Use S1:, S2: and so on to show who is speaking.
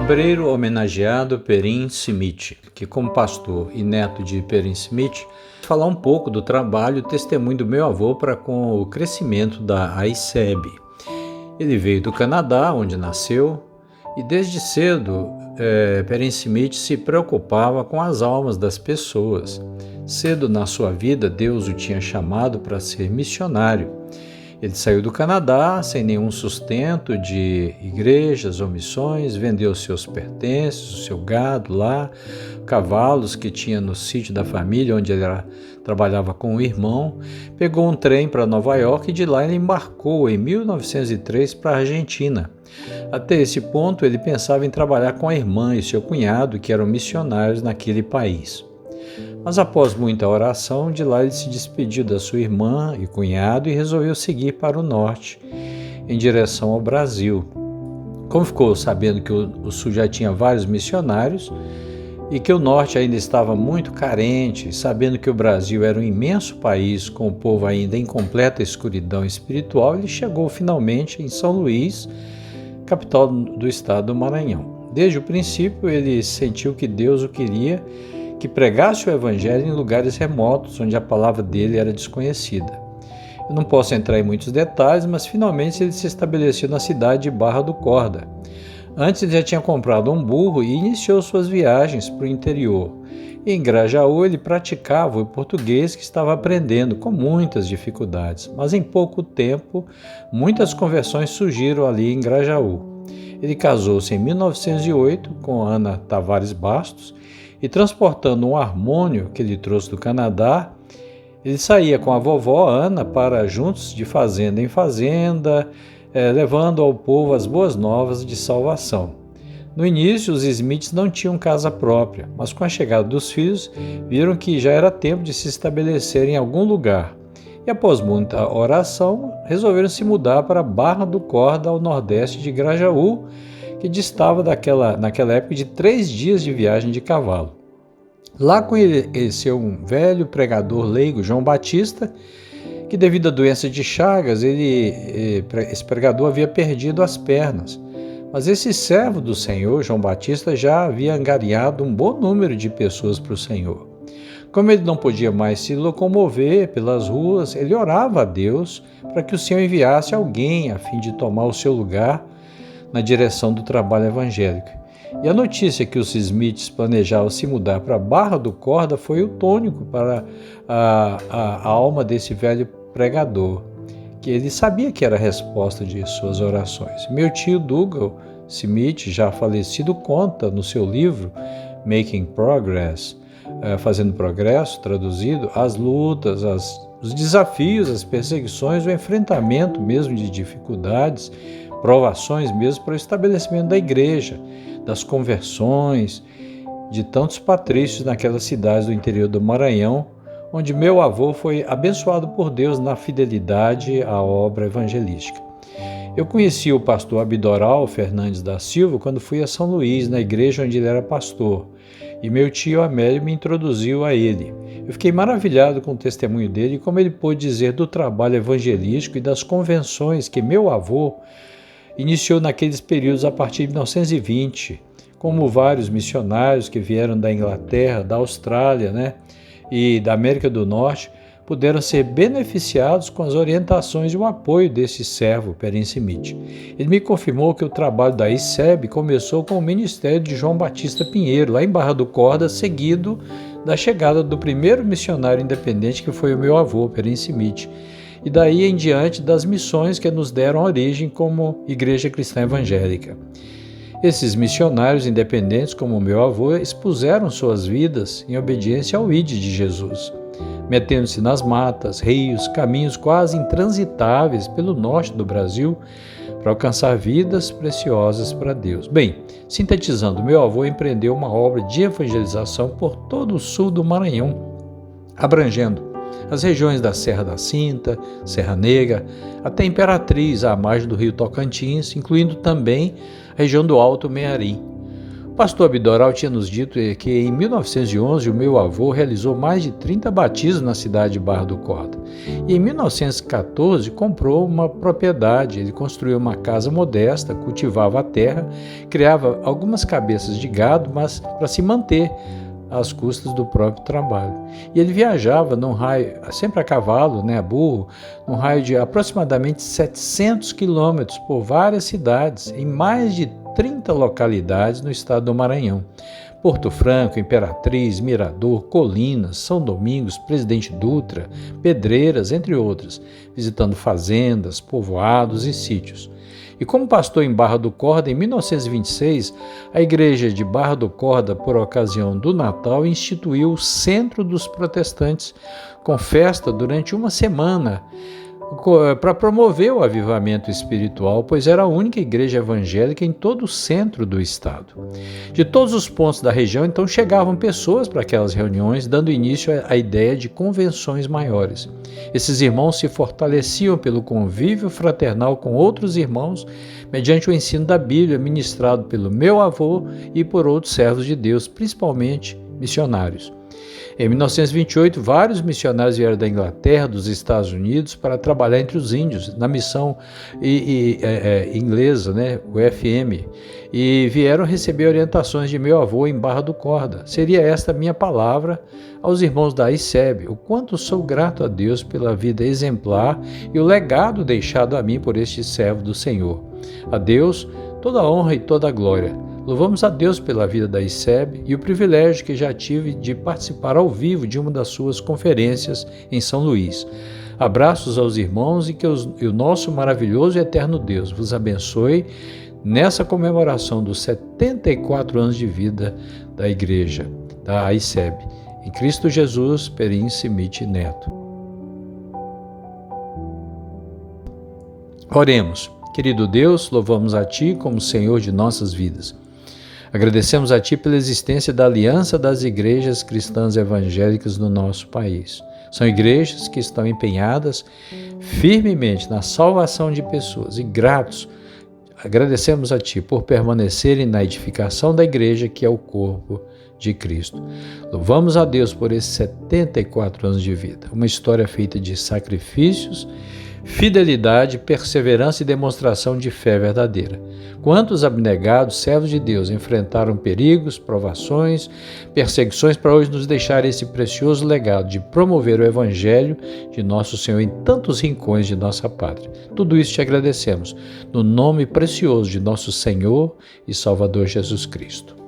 S1: Obreiro homenageado Perin Simiti, que como pastor e neto de Perin Simiti, falar um pouco do trabalho e testemunho do meu avô para com o crescimento da AICEB. Ele veio do Canadá, onde nasceu, e desde cedo Perin Simiti se preocupava com as almas das pessoas. Cedo na sua vida, Deus o tinha chamado para ser missionário. Ele saiu do Canadá sem nenhum sustento de igrejas ou missões, vendeu seus pertences, o seu gado lá, cavalos que tinha no sítio da família, onde ele trabalhava com o irmão, pegou um trem para Nova York e de lá ele embarcou em 1903 para a Argentina. Até esse ponto ele pensava em trabalhar com a irmã e seu cunhado, que eram missionários naquele país. Mas após muita oração, de lá ele se despediu da sua irmã e cunhado e resolveu seguir para o norte, em direção ao Brasil. Como ficou sabendo que o sul já tinha vários missionários e que o norte ainda estava muito carente, sabendo que o Brasil era um imenso país com o povo ainda em completa escuridão espiritual, ele chegou finalmente em São Luís, capital do estado do Maranhão. Desde o princípio ele sentiu que Deus o queria que pregasse o evangelho em lugares remotos, onde a palavra dele era desconhecida. Eu não posso entrar em muitos detalhes, mas finalmente ele se estabeleceu na cidade de Barra do Corda. Antes ele já tinha comprado um burro e iniciou suas viagens para o interior. E em Grajaú ele praticava o português que estava aprendendo, com muitas dificuldades. Mas em pouco tempo, muitas conversões surgiram ali em Grajaú. Ele casou-se em 1908 com Ana Tavares Bastos, e transportando um harmônio que ele trouxe do Canadá, ele saía com a vovó Ana para juntos de fazenda em fazenda, levando ao povo as boas novas de salvação. No início, os Smiths não tinham casa própria, mas com a chegada dos filhos, viram que já era tempo de se estabelecer em algum lugar. E após muita oração, resolveram se mudar para Barra do Corda, ao nordeste de Grajaú, que distava naquela época de 3 dias de viagem de cavalo. Lá conheceu um velho pregador leigo, João Batista, que devido à doença de Chagas, esse pregador havia perdido as pernas. Mas esse servo do Senhor, João Batista, já havia angariado um bom número de pessoas para o Senhor. Como ele não podia mais se locomover pelas ruas, ele orava a Deus para que o Senhor enviasse alguém a fim de tomar o seu lugar na direção do trabalho evangélico. E a notícia que os Smiths planejavam se mudar para Barra do Corda foi o tônico para a alma desse velho pregador, que ele sabia que era a resposta de suas orações. Meu tio Douglas Smith, já falecido, conta no seu livro Making Progress, Fazendo Progresso, traduzido, as lutas, os desafios, as perseguições, o enfrentamento mesmo de dificuldades, provações mesmo para o estabelecimento da igreja, das conversões, de tantos patrícios naquelas cidades do interior do Maranhão, onde meu avô foi abençoado por Deus na fidelidade à obra evangelística. Eu conheci o pastor Abidoral Fernandes da Silva quando fui a São Luís, na igreja onde ele era pastor, e meu tio Amélio me introduziu a ele. Eu fiquei maravilhado com o testemunho dele e como ele pôde dizer do trabalho evangelístico e das convenções que meu avô iniciou naqueles períodos a partir de 1920, como vários missionários que vieram da Inglaterra, da Austrália, e da América do Norte, puderam ser beneficiados com as orientações e o apoio desse servo, Perin Simiti. Ele me confirmou que o trabalho da AICEB começou com o ministério de João Batista Pinheiro, lá em Barra do Corda, seguido da chegada do primeiro missionário independente, que foi o meu avô, Perin Simiti, e daí em diante das missões que nos deram origem como Igreja Cristã Evangélica. Esses missionários independentes, como o meu avô, expuseram suas vidas em obediência ao ID de Jesus, metendo-se nas matas, rios, caminhos quase intransitáveis pelo norte do Brasil para alcançar vidas preciosas para Deus. Bem, sintetizando, meu avô empreendeu uma obra de evangelização por todo o sul do Maranhão, abrangendo as regiões da Serra da Cinta, Serra Negra, até Imperatriz, à margem do rio Tocantins, incluindo também a região do Alto Mearim. O pastor Abdoral tinha nos dito que em 1911 o meu avô realizou mais de 30 batismos na cidade de Barra do Corda. E em 1914 comprou uma propriedade. Ele construiu uma casa modesta, cultivava a terra, criava algumas cabeças de gado, mas para se manter às custas do próprio trabalho. E ele viajava num raio, sempre a cavalo, a burro, num raio de aproximadamente 700 quilômetros por várias cidades, em mais de 30 localidades no estado do Maranhão. Porto Franco, Imperatriz, Mirador, Colinas, São Domingos, Presidente Dutra, Pedreiras, entre outras, visitando fazendas, povoados e sítios. E como pastor em Barra do Corda, em 1926, a igreja de Barra do Corda, por ocasião do Natal, instituiu o Centro dos Protestantes, com festa durante uma semana, para promover o avivamento espiritual, pois era a única igreja evangélica em todo o centro do estado. De todos os pontos da região, então, chegavam pessoas para aquelas reuniões, dando início à ideia de convenções maiores. Esses irmãos se fortaleciam pelo convívio fraternal com outros irmãos, mediante o ensino da Bíblia ministrado pelo meu avô e por outros servos de Deus, principalmente missionários. Em 1928, vários missionários vieram da Inglaterra, dos Estados Unidos, para trabalhar entre os índios, na missão inglesa, o FM, e vieram receber orientações de meu avô em Barra do Corda. Seria esta a minha palavra aos irmãos da ICEB, o quanto sou grato a Deus pela vida exemplar e o legado deixado a mim por este servo do Senhor. A Deus toda a honra e toda a glória. Louvamos a Deus pela vida da ICEB e o privilégio que já tive de participar ao vivo de uma das suas conferências em São Luís. Abraços aos irmãos e que o nosso maravilhoso e eterno Deus vos abençoe nessa comemoração dos 74 anos de vida da Igreja, da ICEB. Em Cristo Jesus, Perim Simite Neto. Oremos. Querido Deus, louvamos a Ti como Senhor de nossas vidas. Agradecemos a Ti pela existência da Aliança das Igrejas Cristãs Evangélicas no nosso país. São igrejas que estão empenhadas firmemente na salvação de pessoas e gratos. Agradecemos a Ti por permanecerem na edificação da igreja que é o corpo de Cristo. Louvamos a Deus por esses 74 anos de vida, uma história feita de sacrifícios, fidelidade, perseverança e demonstração de fé verdadeira. Quantos abnegados servos de Deus enfrentaram perigos, provações, perseguições para hoje nos deixar esse precioso legado de promover o Evangelho de nosso Senhor em tantos rincões de nossa pátria. Tudo isso te agradecemos, no nome precioso de nosso Senhor e Salvador Jesus Cristo.